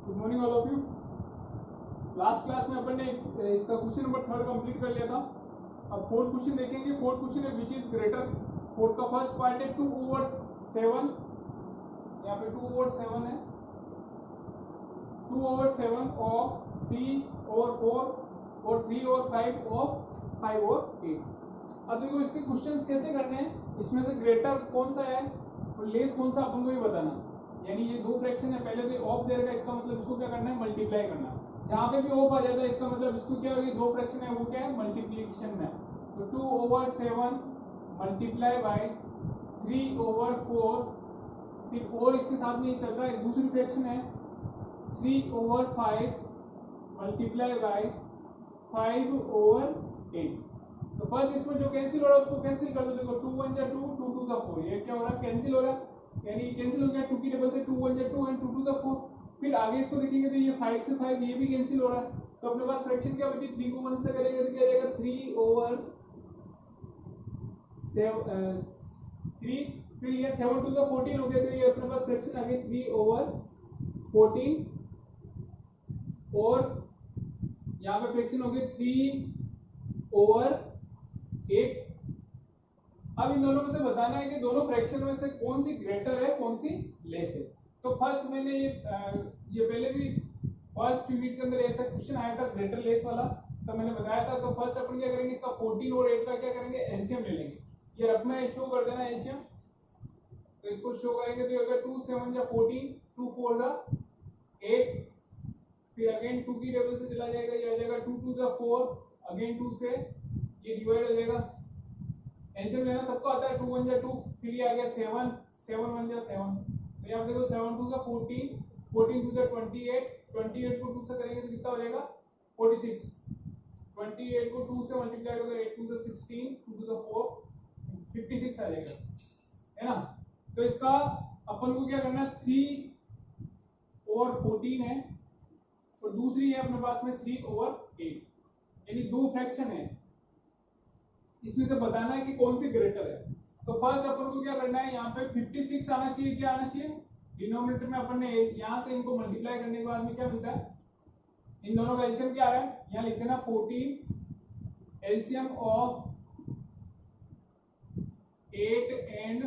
Good morning all of you. Last class में अपन ने इसका क्वेश्चन नंबर 3 कंप्लीट कर लिया था। अब फोर्थ क्वेश्चन देखेंगे। फोर्थ क्वेश्चन है विच इज ग्रेटर। फोर्थ का फर्स्ट पार्ट है 2/7। यहाँ पे 2/7 है। 2/7 ऑफ 3/4 और 3/5 ऑफ 5/8। अब देखो इसके क्वेश्चंस कैसे करने हैं, इसमें से ग्रेटर कौन सा है और लेस कौन सा अपन को ही बताना। यानी ये दो फ्रैक्शन है, पहले तो ऑफ दे रखा है, इसका मतलब इसको क्या करना है, मल्टीप्लाई करना है। जहां पे भी ऑफ आ जाता है इसका मतलब इसको क्या होगी, दो फ्रैक्शन है वो क्या है, मल्टीप्लिकेशन में। तो 2/7 मल्टीप्लाई बाय 3/4, फिर और इसके साथ में ये चल रहा है दूसरी फ्रैक्शन है 3/5 मल्टीप्लाई बाय 5/8। तो फर्स्ट इसमें जो कैंसिल हो रहा है उसको कैंसिल कर दो। देखो 2 1 जा 2, 2 2 जा 4, ये क्या हो रहा है, कैंसिल हो रहा है। यानी कैंसिल हो गया 2 की टेबल से 2 1 जा 2 एंड 2 2 जा 4। फिर आगे इसको देखेंगे तो ये 5 से 5 ये भी कैंसिल हो रहा है। तो अपने पास फ्रैक्शन क्या बची, 3 को 1 से करेंगे तो क्या आ जाएगा 3/3। फिर ये 7 2 जा 14 हो गया, तो ये अपने पास फ्रैक्शन आ गई 3/14 और यहाँ पे फ्रैक्शन हो गई 3/8। अब इन दोनों में से बताना है कि दोनों फ्रैक्शन में से कौन सी ग्रेटर है कौन सी लेस है। तो फर्स्ट मैंने ये पहले भी फर्स्ट यूनिट के अंदर ऐसा क्वेश्चन आया था ग्रेटर लेस वाला, तो मैंने बताया था। तो फर्स्ट अपन क्या करेंगे, इसका 14 और 8 का क्या करेंगे, एलसीएम ले लेंगे। ये रफ में शो कर देना एलसीएम। तो इसको शो करेंगे तो अगर 2 7 जा 14, 2 4 जा 8, फिर अगेन 2 की टेबल से चला जाएगा, ये आ जाएगा 2 2 जा 4, अगेन 2 से ये डिवाइड हो जाएगा। एलसीएम लेना सबको आता है, 2 1 जा 2, फिर ये आ गया 7 7 1 जा 7। तो यहाँ देखो 7 2 जा 14, 14 2 जा 28, 28 को 2 से करेंगे तो कितना हो जाएगा 46। 28 को 2 से मल्टीप्लाई करोगे 8 2 जा 16, 2 2 जा 4, 56 आ जाएगा, है ना। तो इसका अपन को क्या करना है, 3/14 है और दूसरी है अपने पास में 3/8। यानी दो फ्रैक्शन है, इसमें से बताना है कि कौन सी ग्रेटर है। तो फर्स्ट अपन को क्या करना है, यहाँ पे 56 आना चाहिए। क्या आना चाहिए, डिनोमिनेटर में अपन ने यहाँ से इनको मल्टीप्लाई करने के बाद में क्या मिलता है, इन दोनों का एलसीएम क्या आ रहा है, यहाँ लिख देना 14 एलसीएम ऑफ 8 एंड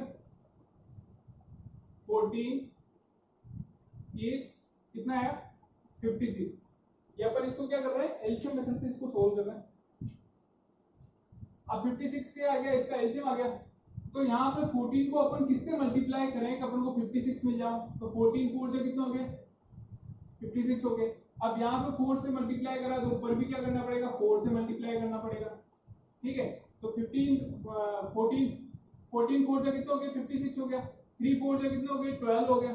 14 इज कितना है 56। ये अपन इसको क्या कर रहे हैं, एलसीएम मेथड से इसको सोल्व कर रहे हैं। अब 56 क्या आ गया, इसका एलसीएम आ गया। तो यहाँ पे 14 को अपन किससे मल्टीप्लाई करें कि अपन को 56 मिल जाए। तो 14 4 जो कितना हो गया 56 हो गए। अब यहाँ पे 4 से मल्टीप्लाई करा तो ऊपर भी क्या करना पड़ेगा, 4 से मल्टीप्लाई करना पड़ेगा, ठीक है। तो 14 4 जो कितना हो गया 56 हो गया, 3 4 जो कितना हो गया 12 हो गया।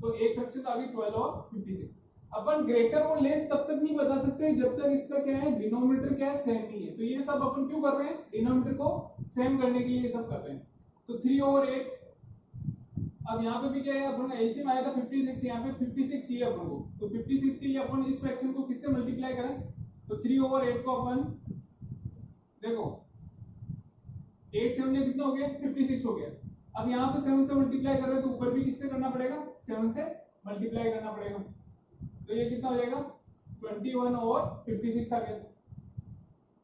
तो एक फ्रैक्शन आ गई 12 और 56। अपन ग्रेटर और लेस तब तक नहीं बता सकते जब तक इसका क्या है, डिनोमिनेटर क्या है, सेम नहीं है। तो ये सब अपन क्यों कर रहे हैं, डिनोमिनेटर को सेम करने के लिए ये सब कर रहे हैं। तो 3/8। अब यहाँ पे भी क्या है, अपन का एलसीएम आया था 56, यहाँ पे 56 चाहिए अपन को। तो 56 के लिए अपन इस फ्रैक्शन को किससे मल्टीप्लाई करें, तो 3/8 को अपन देखो 8 7 में कितना हो गया 56 हो गया। अब यहाँ पे 7 से मल्टीप्लाई कर रहे हैं तो ऊपर भी किससे करना पड़ेगा, 7 से मल्टीप्लाई करना पड़ेगा। तो ये कितना हो जाएगा 21 और 56 आ गया।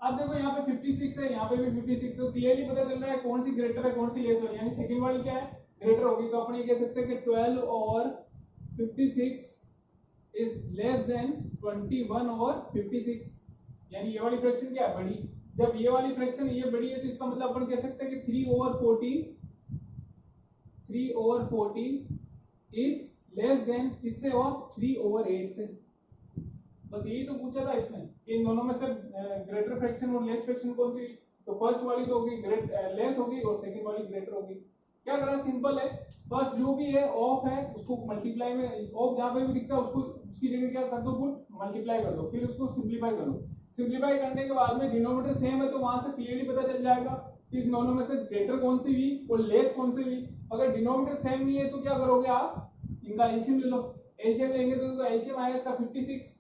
अब देखो यहाँ पे 56 है, यहाँ पे भी 56 है। तो क्लियरली पता चल रहा है कौन सी ग्रेटर है कौन सी लेस है। यानी सेकंड वाली क्या है, ग्रेटर होगी। तो अपन ये कह सकते हैं कि 12 और 56 इज लेस देन 21 और 56। यानी ये वाली फ्रैक्शन क्या है, बड़ी। जब ये वाली फ्रैक्शन ये बड़ी है तो इसका मतलब अपन कह सकते हैं कि 3/14 इज लेस देन इससे और 3/8 से। बस यही तो पूछा था इसमें, इन दोनों में से ग्रेटर फ्रैक्शन और लेस फ्रैक्शन कौन सी। तो फर्स्ट वाली तो होगी लेस होगी और सेकंड वाली ग्रेटर होगी। क्या करना, सिंपल है। फर्स्ट जो भी है ऑफ है उसको मल्टीप्लाई में, ऑफ जहां पे भी दिखता है उसको उसकी जगह क्या कर दो, पुट मल्टीप्लाई कर दो, फिर उसको सिंप्लीफाई कर दो। सिंप्लीफाई करने के बाद में डिनोमिनेटर सेम है तो वहां से क्लियरली पता चल जाएगा कि इन दोनों में से ग्रेटर कौन सी हुई और लेस कौन सी हुई। अगर डिनोमिनेटर सेम नहीं है तो क्या करोगे आप, इनका एलसीएम ले लो। एलसीएम लेंगे तो एलसीएम आएगा इसका 56।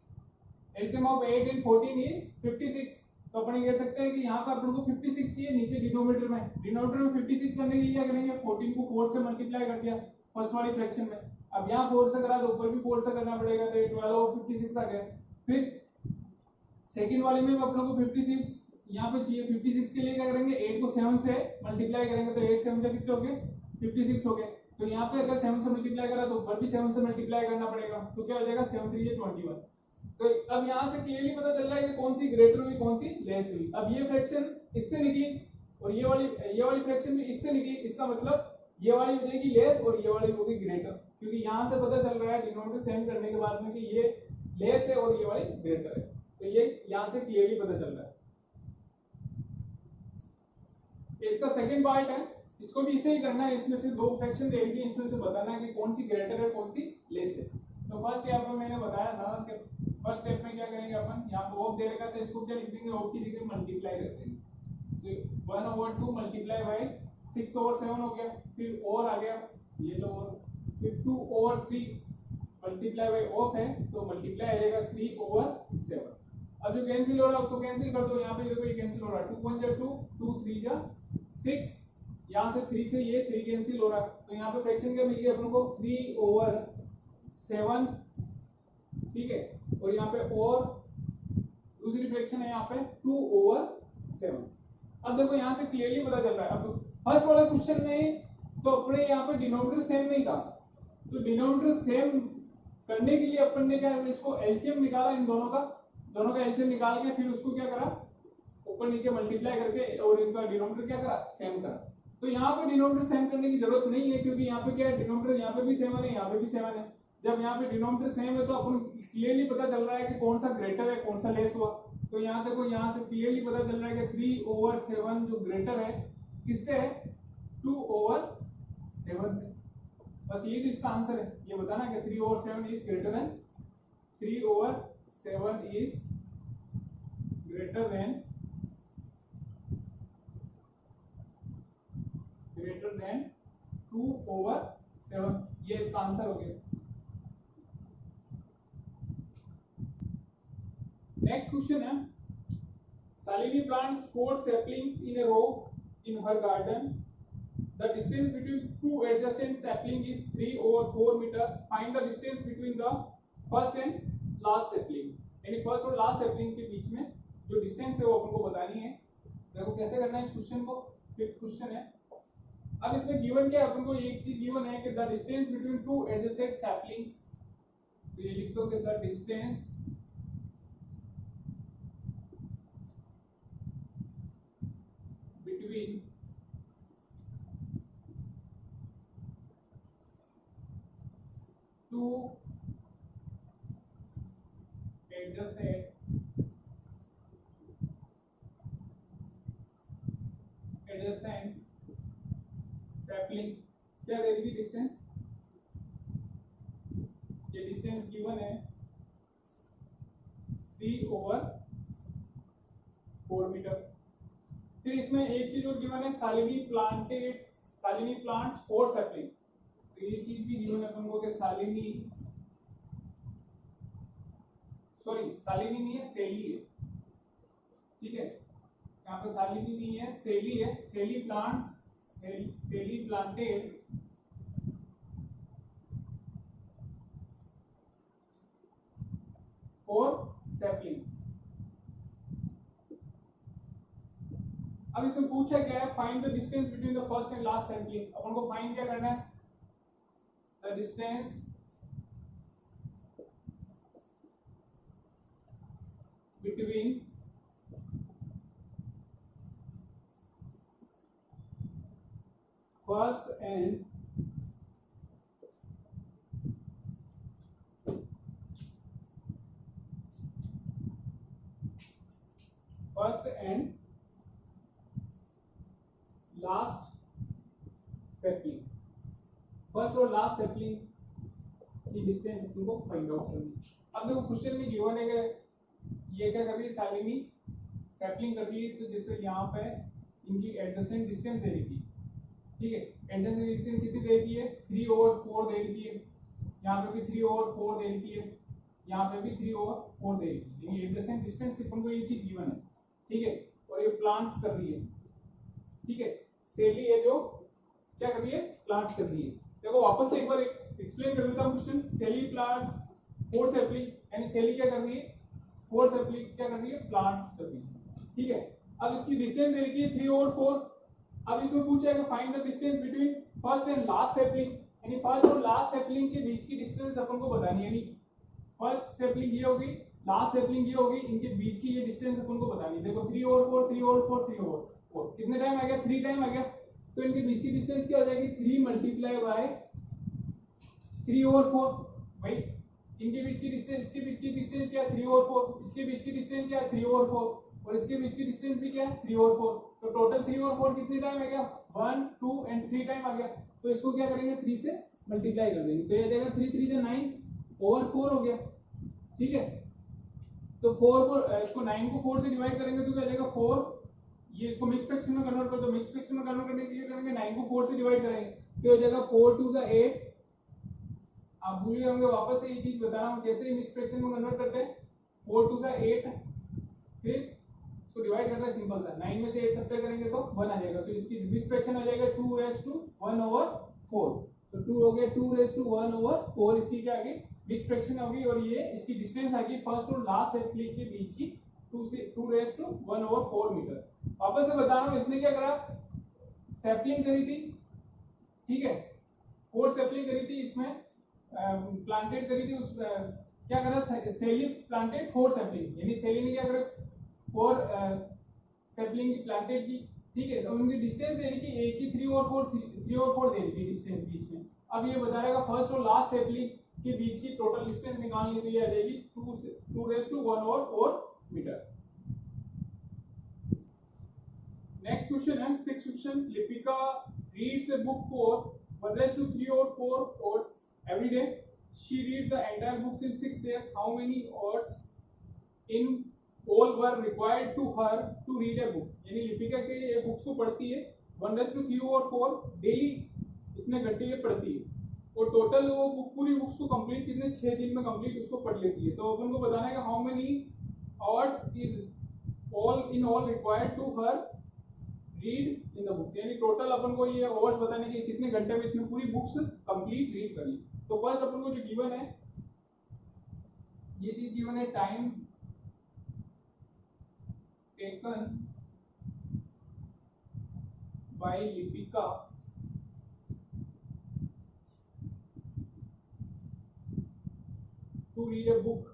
LCM of 8 and 14 is 56। तो अपन ये कह सकते हैं कि यहाँ पर अपन को 56 चाहिए नीचे डिनोमिनेटर में 56 करने के लिए क्या करेंगे 14 को 4 से मल्टीप्लाई कर दिया फर्स्ट वाली फ्रैक्शन में। अब यहाँ 4 से करा तो ऊपर भी 4 से करना पड़ेगा, तो ये 12 और 56 आ गया। फिर सेकंड वाले में अपन को 56 यहाँ पे चाहिए, 56 के लिए क्या करेंगे 8 को 7 से मल्टीप्लाई करेंगे, तो 8 7 से कितने हो गए 56 हो गए। तो यहाँ पे अगर 7 से मल्टीप्लाई करा तो ऊपर भी 7 से मल्टीप्लाई करना पड़ेगा, तो क्या हो जाएगा 7 3 ये 21। तो अब यहाँ से क्लियरली पता चल रहा है कि कौन सी ग्रेटर हुई कौन सी लेस हुई। अब ये फ्रैक्शन इससे निकली और ये वाली फ्रैक्शन भी इससे निकली, इसका मतलब ये वाली हो जाएगी लेस और ये वाली होगी ग्रेटर, क्योंकि यहाँ से पता चल रहा है डिनोमिनेटर सेम करने के बाद में कि ये लेस है और ये वाली ग्रेटर है। तो ये यहाँ से क्लियरली पता चल रहा है। इसका सेकंड पार्ट है, इसको भी इसे ही करना है, इसमें से दो फ्रैक्शन दे रखी है, इसमें से बताना है कि कौन सी ग्रेटर है कौन सी लेस है। तो फर्स्ट यहाँ पर मैंने बताया था कि फर्स्ट स्टेप में क्या करेंगे अपन, यहाँ पर ऑफ दे रखा था, इसको क्या लिख देंगे ऑफ की जगह मल्टीप्लाई कर देंगे, तो 1/2 मल्टीप्लाई बाय 6/7 हो गया, फिर और आ गया ये लो और, फिर 2/3 मल्टीप्लाई बाय ऑफ है तो मल्टीप्लाई आएगा 3/7। अब जो कैंसिल हो रहा है उसको कैंसिल कर दो, यहाँ पे देखो ये कैंसिल हो रहा है, 2 1 जा 2 2 3 जा 6, यहाँ से 3 से ये 3 कैंसिल हो रहा है, तो यहाँ पे फ्रैक्शन क्या मिल गया अपन को 3/7, ठीक है। और यहाँ पे और दूसरी फ्रैक्शन है यहाँ पे 2/7। अब देखो यहाँ से क्लियरली पता चल रहा है। अब फर्स्ट वाला क्वेश्चन में तो अपने यहाँ पे डिनोमिनेटर सेम नहीं था, तो डिनोमिनेटर सेम करने के लिए अपन ने क्या इसको एलसीएम निकाला, इन दोनों का एलसीएम निकाल के फिर उसको क्या करा ऊपर नीचे मल्टीप्लाई करके और इनका डिनोमिनेटर क्या करा सेम करा। तो यहाँ पे डिनोमिनेटर सेम करने की जरूरत नहीं है, क्योंकि यहाँ पे क्या है डिनोमिनेटर यहाँ पे भी 7 है यहाँ पे भी 7 है। जब यहाँ पे डिनोमिनेटर सेम है तो अपन क्लियरली पता चल रहा है कि कौन सा ग्रेटर है कौन सा लेस हुआ। तो यहाँ देखो यहाँ से क्लियरली पता चल रहा है कि 3/7 जो ग्रेटर है किससे है 2/7 से। बस यही तो इसका आंसर है, ये बताना कि 3/7 is greater than 3/7 is greater than 2/7, ये इसका आंसर हो गया। नेक्स्ट क्वेश्चन है, Salini plants 4 saplings in a row in her garden. The distance between two adjacent saplings is 3/4 meter. Find the distance between the first and last sapling. यानी first और लास्ट sapling के बीच में जो distance है वो अपन को बतानी है। देखो कैसे करना है इस क्वेश्चन को, फिफ्थ क्वेश्चन है। अब इसमें गिवन क्या है, अपन को एक चीज गिवन है कि the distance between two adjacent saplings, तो ये लिख दो कि the distance between two adjacent sapling क्या दे रही डिस्टेंस, ये डिस्टेंस गिवन है 3/4 मीटर। फिर इसमें एक चीज और गिवन है सालिनी प्लांट्स 4 सैपलिंग, तो ये चीज भी गिवन है अपन को कि सालिनी नहीं है सेली है, ठीक है। यहाँ पे सालिनी नहीं है सेली है, सेली प्लांटेड 4 सैपलिंग। अब इसमें पूछा क्या है, find the distance between the first and last sampling. अपन को फाइंड क्या करना है, the distance between first and last sampling, first और लास्ट सैपलिंग की डिस्टेंस तुमको फाइंड आउट करनी है। अब देखो क्वेश्चन में गिवन है कि ये क्या कर रही है सालिनी सैपलिंग कर रही है, तो जैसे यहाँ पे इनकी एडजेसेंट डिस्टेंस दे रही थी, ठीक है। एडजेसेंट डिस्टेंस कितनी दे रही है 3/4 दे रही है, यहाँ पे भी 3/4 दे रही है, यहाँ पे भी 3/4 दे रही है, यानी एडजेसेंट डिस्टेंस अपन को ये चीज गिवन है, ठीक है, और ये प्लांट्स कर रही है, ठीक है, सेली है जो क्या कर रही है, प्लांट्स कर रही है। देखो वापस से एक बार एक्सप्लेन कर देता हूँ क्वेश्चन। सेली प्लांट्स फोर सैपलिंग, यानी सेली क्या कर रही है, फोर सैपलिंग क्या कर रही है, प्लांट्स कर रही है, ठीक है। अब इसकी डिस्टेंस दे रखी है 3 और 4। अब इसमें पूछा है कि find the distance between first and last sapling, यानी फर्स्ट और लास्ट सैपलिंग के बीच की डिस्टेंस अपन को बतानी है, यानी फर्स्ट सैपलिंग ये होगी, लास्ट सैपलिंग ये होगी, इनके बीच की ये डिस्टेंस अपन को बतानी है। देखो 3 और 4, 3 और 4, 3 और 4, कितने टाइम आ गया, 3 टाइम आ गया। तो इनके बीच की डिस्टेंस क्या हो जाएगी, 3 मल्टीप्लाई बाय 3 और 4। भाई इनके बीच की डिस्टेंस, इसके बीच की डिस्टेंस क्या है, 3 और 4, इसके बीच की डिस्टेंस क्या है, 3 और 4, और इसके बीच की डिस्टेंस भी क्या है, 3 और 4। तो टोटल 3 और 4 कितने टाइम आ गया, 1 2 एंड 3 टाइम आ गया। तो इसको क्या करेंगे, 3 से मल्टीप्लाई कर देंगे, तो ये जाएगा 3 3 जा 9 ओवर 4 हो गया, ठीक है। तो 4 को इसको 9 को 4 से डिवाइड करेंगे तो क्या जाएगा 4, ये इसको मिक्स फ्रैक्शन में कन्वर्ट कर दो। मिक्स फ्रैक्शन में कन्वर्ट करने के लिए करेंगे 9 को 4 से डिवाइड करेंगे तो हो जाएगा 4 2 जा 8। आप भूल गए होंगे, वापस से ये चीज बता रहा हूँ कैसे मिक्स फ्रैक्शन में कन्वर्ट करते हैं। 4 2 जा 8, फिर इसको डिवाइड करना है सिंपल सा, 9 में से 8 सब्ट्रैक्ट करेंगे तो 1 आ जाएगा। तो इसकी मिक्स फ्रैक्शन हो जाएगा 2 रेज़ टू 1 ओवर 4। तो 2 हो गया 2 रेज़ टू 1 ओवर 4, इसकी क्या आ गई, मिक्स फ्रैक्शन होगी। और ये इसकी डिस्टेंस आ गई फर्स्ट और लास्ट सैपलिंग के बीच की 2 रेज़ टू 1 ओवर 4 मीटर। वापस से बता रहा हूँ, इसने क्या करा, सैपलिंग करी थी, ठीक है, 4 सैपलिंग करी थी, इसमें प्लांटेड करी थी, उस क्या करा, सेली प्लांटेड 4 सैपलिंग, यानी सेली ने क्या करा 4 सैपलिंग प्लांटेड की, ठीक है। तो उनकी डिस्टेंस दे रही थी एक ही 3 और 4 दे रही थी डिस्टेंस बीच में। अब ये बता रहेगा फर्स्ट और लास्ट सैपलिंग के बीच की टोटल डिस्टेंस निकालनी, तो ये आ जाएगी 2 raise to 1 over 4 metre. Next question है 6th question. Lipika reads a book for 1 raised to 3 or 4 hours every day. She reads the entire books in 6 days. How many hours in all were required to her to read a book? यानी लिपिका के ये books को पढ़ती है 1 raised to 3 और 4 daily, इतने घंटे ये पढ़ती है, और टोटल वो बुक पूरी बुक्स को कंप्लीट कितने 6 दिन में कंप्लीट उसको पढ़ लेती है। तो अपन को बताना है कि how many hours is all required to her read in the books, यानी टोटल अपन को ये आवर्स बताने के कितने घंटे में इसने पूरी बुक्स कंप्लीट रीड कर ली। तो फर्स्ट अपन को जो गिवन है, ये चीज गिवन है, time taken by Lipika to read a book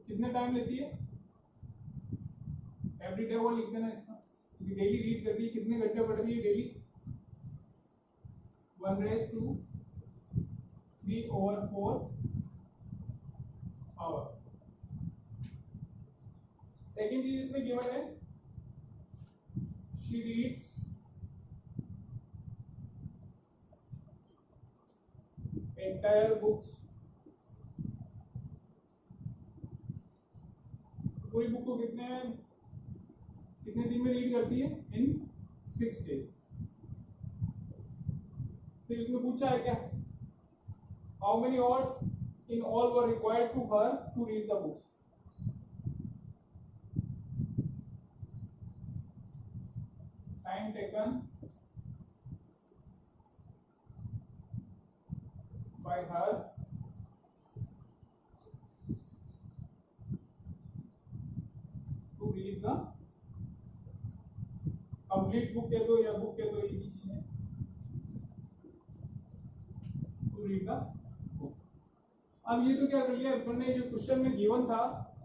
कितने टाइम लेती है, एवरी डे वो लिख देना इसका, क्योंकि डेली रीड कर रही है, कितने घंटे पढ़ रही है daily, 1 raise to 3 over 4 hour. Second चीज इसमें गिवन है, शी रीड्स एंटायर बुक्स, पूरी बुक को कितने दिन में रीड करती है, इन 6 डेज। फिर उसमें पूछा है क्या, how many hours in all were required to her to read the books. Time taken by her to read the complete book कह दो या बुक कह दो, एक ही चीज है, टू रीड द बुक। अब ये तो क्या कर लिया अपन ने, जो क्वेश्चन में गिवन था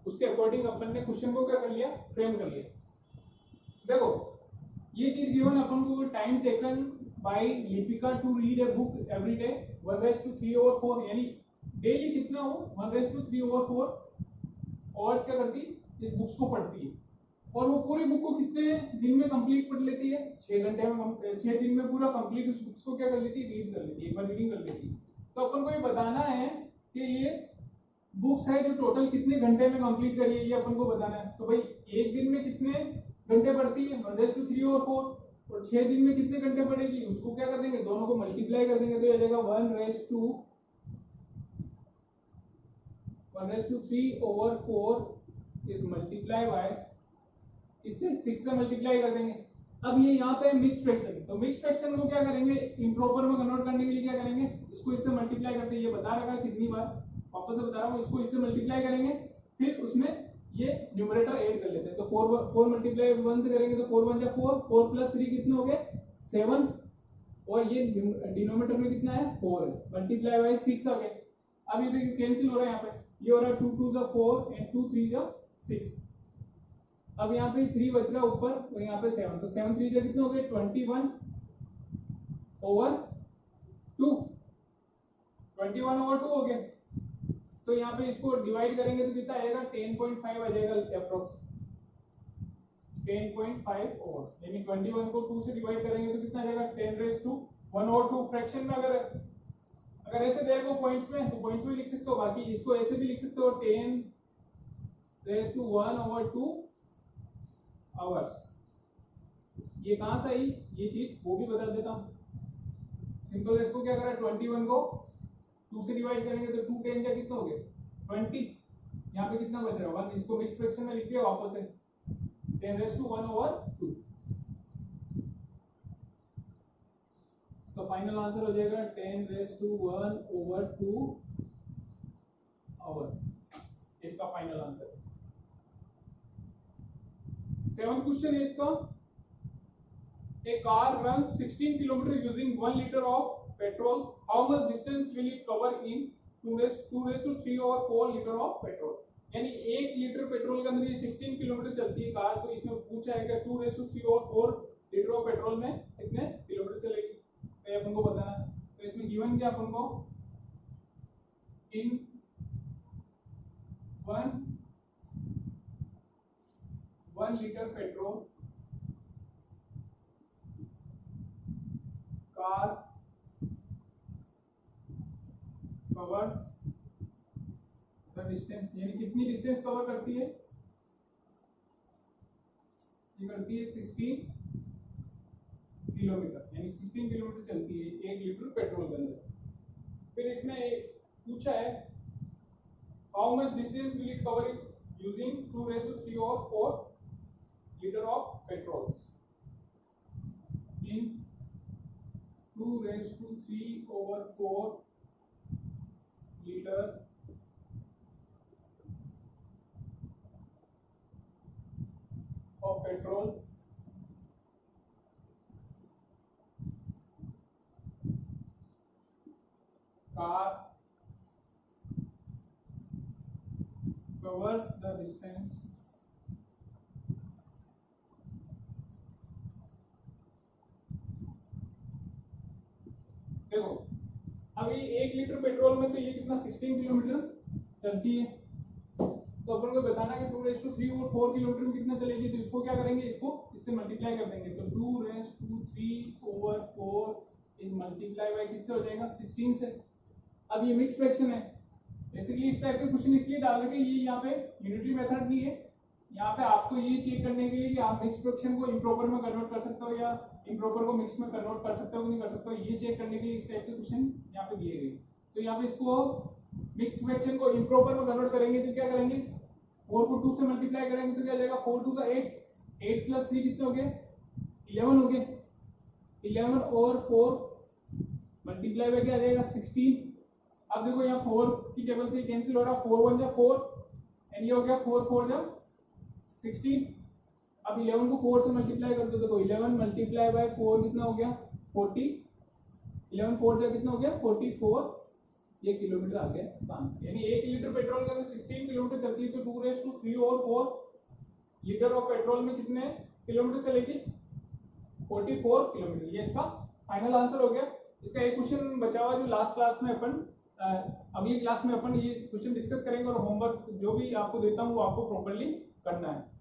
उसके अकॉर्डिंग अपन ने क्वेश्चन को क्या कर लिया, फ्रेम कर लिया। देखो ये चीज गिवन अपन को, time taken by Lipika to read a book every day 1 raise to 3 over 4, यानी डेली कितना हो 1 रेज़ टू 3 ओवर 4 आवर्स क्या करती इस बुक्स को पढ़ती है, और वो पूरी बुक को कितने दिन में कंप्लीट पढ़ लेती है, 6 घंटे में, 6 दिन में पूरा कंप्लीट उस बुक्स को क्या कर लेती है, रीड कर लेती है, एक बार रीडिंग कर लेती है। तो अपन को ये बताना है कि ये बुक्स है जो टोटल कितने घंटे में कंप्लीट करी है, ये अपन को बताना है। तो भाई एक दिन में कितने घंटे पढ़ती है, 1 रेज़ टू 3 और 4, और 6 दिन में कितने घंटे पड़ेगी, उसको क्या कर देंगे, दोनों को मल्टीप्लाई कर देंगे, तो ये आ जाएगा 1/3/4 इज मल्टीप्लाई बाय, इससे 6 से मल्टीप्लाई कर देंगे। अब ये यहाँ पे मिक्स फ्रैक्शन, तो मिक्स फ्रैक्शन को क्या करेंगे, इम्प्रॉपर में कन्वर्ट करने के लिए क्या करेंगे, इसको इससे मल्टीप्लाई करते हैं, ये बता रखा है कितनी बार, वापस से बता रहा हूँ, इसको इससे मल्टीप्लाई करेंगे, फिर उसमें ये न्यूमरेटर ऐड कर लेते हैं, तो 4 मल्टीप्लाई 1 से करेंगे तो 4 1 जा 4, 4 प्लस 3 कितने हो गए 7, और ये डिनोमिनेटर में कितना है 4 है, मल्टीप्लाई बाय 6 आ गए। अब ये देखिए कैंसिल हो रहा है, यहाँ पे ये हो रहा है 2 2 जा 4 एंड 2 3 जा 6। अब यहाँ पे 3 बच रहा ऊपर और यहाँ पे 7, तो 7 3 जा कितने हो गए 21/2, 21/2 हो गया। तो यहाँ पे इसको डिवाइड करेंगे तो कितना आएगा 10.5 आ जाएगा अप्रोक्स, 10.5 ओवर्स, यानी 21 को 2 से डिवाइड करेंगे तो कितना आ जाएगा 10⁻²। फ्रैक्शन में अगर ऐसे दे को पॉइंट्स में, तो पॉइंट्स में लिख सकते हो, बाकी इसको ऐसे भी लिख सकते हो 10⁻² आवर्स। ये कहां से आई ये चीज वो भी बता देता हूं। सिंपल, इसको क्या करा 21 को 2 से डिवाइड करेंगे तो 2 10 जा कितना हो गया 20, यहाँ पे कितना बच रहा है 1, इसको मिक्स फ्रैक्शन में लिख दिया वापस से 10⁻²। इसका फाइनल आंसर हो जाएगा 10⁻² आवर, इसका फाइनल आंसर। 7th क्वेश्चन है इसका, a car runs 16 km using 1 liter of petrol, how much distance will it cover in 2⁻³ liter of petrol। यानी 1 लीटर पेट्रोल के अंदर ये 16 किलोमीटर चलती है कार, तो इसमें पूछा है कि 2⁻³ लीटर ऑफ पेट्रोल में कितने किलोमीटर चलेगी, तो ये अपन को बताना है। तो इसमें गिवन क्या अपन को, इन 1 litre petrol car covers the distance, यानी कितनी डिस्टेंस कवर करती है, ये करती है 16 किलोमीटर, यानी 16 किलोमीटर चलती है 1 लीटर पेट्रोल के अंदर। फिर इसमें पूछा है how much distance will it cover using 2⁻³ liter of petrol in 2⁻³ liter of petrol car covers the distance देखो अब ये 1 लीटर पेट्रोल में तो ये कितना 16 किलोमीटर चलती है, तो अपन को बताना है कि 2⁻³ और 4 किलोमीटर में कितना चलेगी, तो इसको क्या करेंगे, इसको इससे मल्टीप्लाई कर देंगे, तो 2⁻³ इज मल्टीप्लाई बाय किससे हो जाएगा 16 से। अब ये मिक्स फ्रैक्शन है, बेसिकली इस टाइप के क्वेश्चन इसलिए डाल रखे, ये यहाँ पे यूनिटरी मेथड नहीं है, यहाँ पे आपको ये चेक करने के लिए कि आप मिक्स फ्रैक्शन को इम्प्रॉपर में कन्वर्ट कर सकते हो या इम्प्रॉपर को मिक्स में कन्वर्ट कर सकते हो कि नहीं कर सकते हो, ये चेक करने के लिए इस टाइप के क्वेश्चन यहाँ पे दिए गए। तो यहाँ पे इसको मिक्स फ्रैक्शन को इम्प्रॉपर में कन्वर्ट करेंगे तो क्या करेंगे 4 को 2 से मल्टीप्लाई करेंगे तो क्या जाएगा 4 2 8, 8 प्लस 3 कितने हो गए 11 हो गए, 11 और 4 मल्टीप्लाई बाय क्या आ जाएगा 16। अब देखो यहाँ 4 की टेबल से कैंसिल हो रहा है, 4 1 जा 4 एंड ये हो गया 4 4 जा 16। अब 11 को 4 से मल्टीप्लाई कर दो, देखो 11 मल्टीप्लाई बाय 4 कितना हो गया 40, 11 4 जा कितना हो गया 44, ये किलोमीटर आ गया इसका आंसर। यानी 1 लीटर पेट्रोल का 16 किलोमीटर चलती है, तो 2⁻³ और 4 लीटर ऑफ पेट्रोल में कितने किलोमीटर चलेगी 44 किलोमीटर, ये इसका फाइनल आंसर हो गया। इसका एक क्वेश्चन बचा हुआ जो लास्ट क्लास में अपन अगली क्लास में अपन ये क्वेश्चन डिस्कस करेंगे, और होमवर्क जो भी आपको देता हूँ वो आपको प्रॉपर्ली करना है।